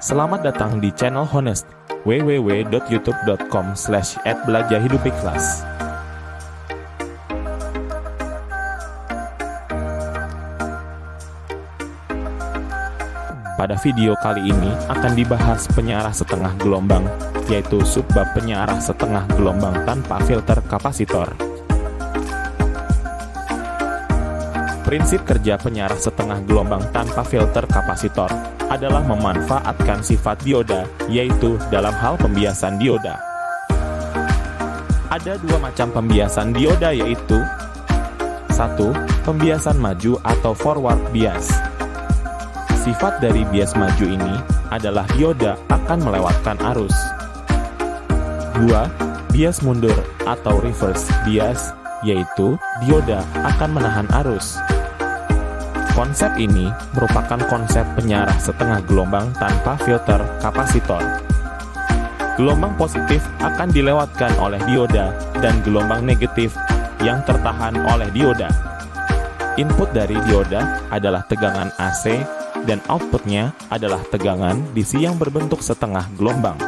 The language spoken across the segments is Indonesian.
Selamat datang di channel Honest, www.youtube.com/@belajahidupiklas. Pada video kali ini akan dibahas penyearah setengah gelombang, yaitu subbab penyearah setengah gelombang tanpa filter kapasitor. Prinsip kerja penyearah setengah gelombang tanpa filter kapasitor adalah memanfaatkan sifat dioda, yaitu dalam hal pembiasan dioda. Ada dua macam pembiasan dioda, yaitu 1. Pembiasan maju atau forward bias. Sifat dari bias maju ini adalah dioda akan melewatkan arus. 2. Bias mundur atau reverse bias, yaitu dioda akan menahan arus. Konsep ini merupakan konsep penyearah setengah gelombang tanpa filter kapasitor. Gelombang positif akan dilewatkan oleh dioda dan gelombang negatif yang tertahan oleh dioda. Input dari dioda adalah tegangan AC dan outputnya adalah tegangan DC yang berbentuk setengah gelombang.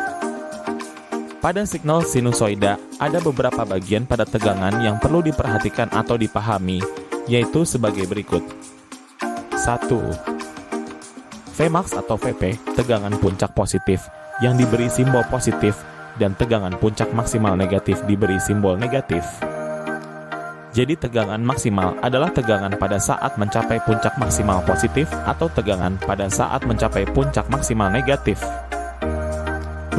Pada signal sinusoida, ada beberapa bagian pada tegangan yang perlu diperhatikan atau dipahami, yaitu sebagai berikut. 1. Vmax atau Vp, tegangan puncak positif yang diberi simbol positif, dan tegangan puncak maksimal negatif diberi simbol negatif. Jadi tegangan maksimal adalah tegangan pada saat mencapai puncak maksimal positif atau tegangan pada saat mencapai puncak maksimal negatif.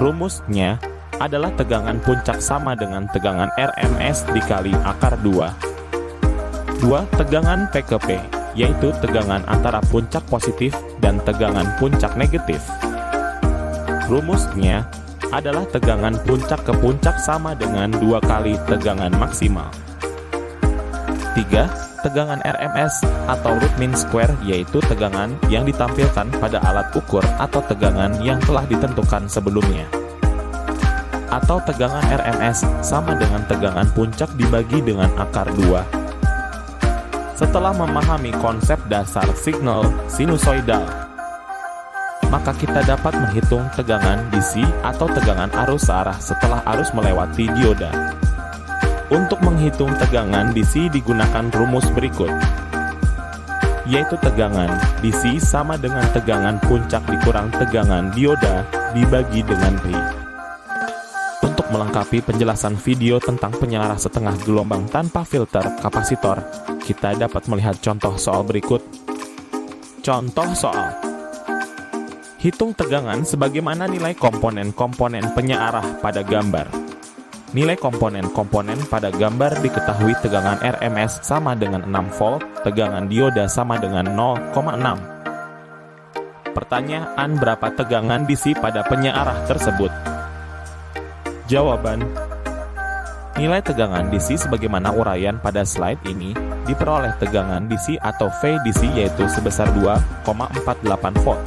Rumusnya adalah tegangan puncak sama dengan tegangan RMS dikali akar 2. 2. Tegangan PKP, yaitu tegangan antara puncak positif dan tegangan puncak negatif. Rumusnya adalah tegangan puncak ke puncak sama dengan 2 kali tegangan maksimal. 3. Tegangan RMS atau root mean square, yaitu tegangan yang ditampilkan pada alat ukur atau tegangan yang telah ditentukan sebelumnya. Atau tegangan RMS sama dengan tegangan puncak dibagi dengan akar 2. Setelah memahami konsep dasar signal sinusoidal, maka kita dapat menghitung tegangan DC atau tegangan arus searah setelah arus melewati dioda. Untuk menghitung tegangan DC digunakan rumus berikut, yaitu tegangan DC sama dengan tegangan puncak dikurang tegangan dioda dibagi dengan Pi. Untuk melengkapi penjelasan video tentang penyearah setengah gelombang tanpa filter kapasitor, kita dapat melihat contoh soal berikut. Contoh soal: hitung tegangan sebagaimana nilai komponen-komponen penyearah pada gambar. Nilai komponen-komponen pada gambar diketahui tegangan RMS sama dengan 6 volt, tegangan dioda sama dengan 0,6. Pertanyaan: berapa tegangan DC pada penyearah tersebut? Jawaban: nilai tegangan DC sebagaimana uraian pada slide ini diperoleh tegangan DC atau VDC, yaitu sebesar 2,48 volt.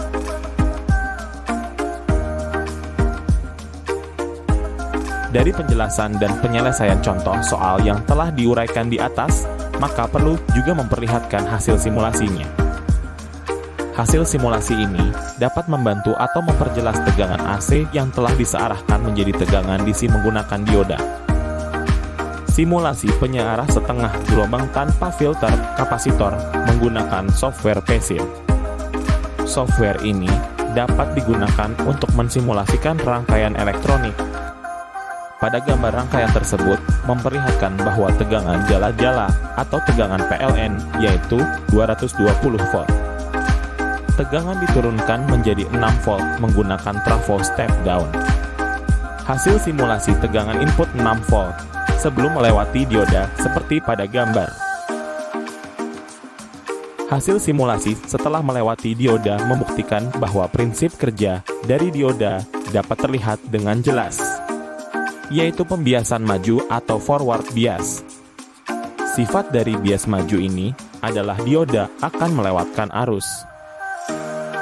Dari penjelasan dan penyelesaian contoh soal yang telah diuraikan di atas, maka perlu juga memperlihatkan hasil simulasinya. Hasil simulasi ini dapat membantu atau memperjelas tegangan AC yang telah disearahkan menjadi tegangan DC menggunakan dioda. Simulasi penyearah setengah gelombang tanpa filter kapasitor menggunakan software PSIM. Software ini dapat digunakan untuk mensimulasikan rangkaian elektronik. Pada gambar rangkaian tersebut memperlihatkan bahwa tegangan jala-jala atau tegangan PLN yaitu 220 volt. Tegangan diturunkan menjadi 6 volt menggunakan trafo step down. Hasil simulasi tegangan input 6 volt sebelum melewati dioda seperti pada gambar. Hasil simulasi setelah melewati dioda membuktikan bahwa prinsip kerja dari dioda dapat terlihat dengan jelas, yaitu pembiasan maju atau forward bias. Sifat dari bias maju ini adalah dioda akan melewatkan arus.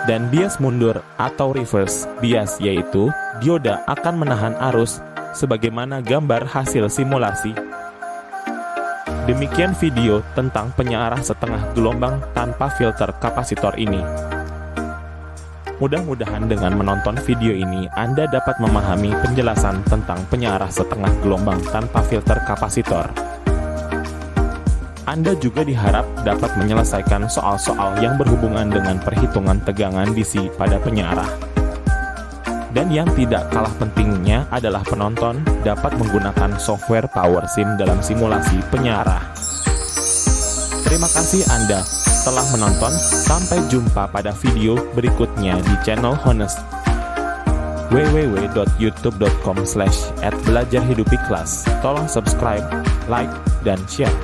Dan bias mundur atau reverse bias, yaitu dioda akan menahan arus sebagaimana gambar hasil simulasi. Demikian video tentang penyearah setengah gelombang tanpa filter kapasitor ini. Mudah-mudahan dengan menonton video ini Anda dapat memahami penjelasan tentang penyiar setengah gelombang tanpa filter kapasitor. Anda juga diharap dapat menyelesaikan soal-soal yang berhubungan dengan perhitungan tegangan DC pada penyiar. Dan yang tidak kalah pentingnya adalah penonton dapat menggunakan software PowerSim dalam simulasi penyiar. Terima kasih Anda telah menonton. Sampai jumpa pada video berikutnya di channel Honest. www.youtube.com/@belajarhidupiklas. Tolong subscribe, like, dan share.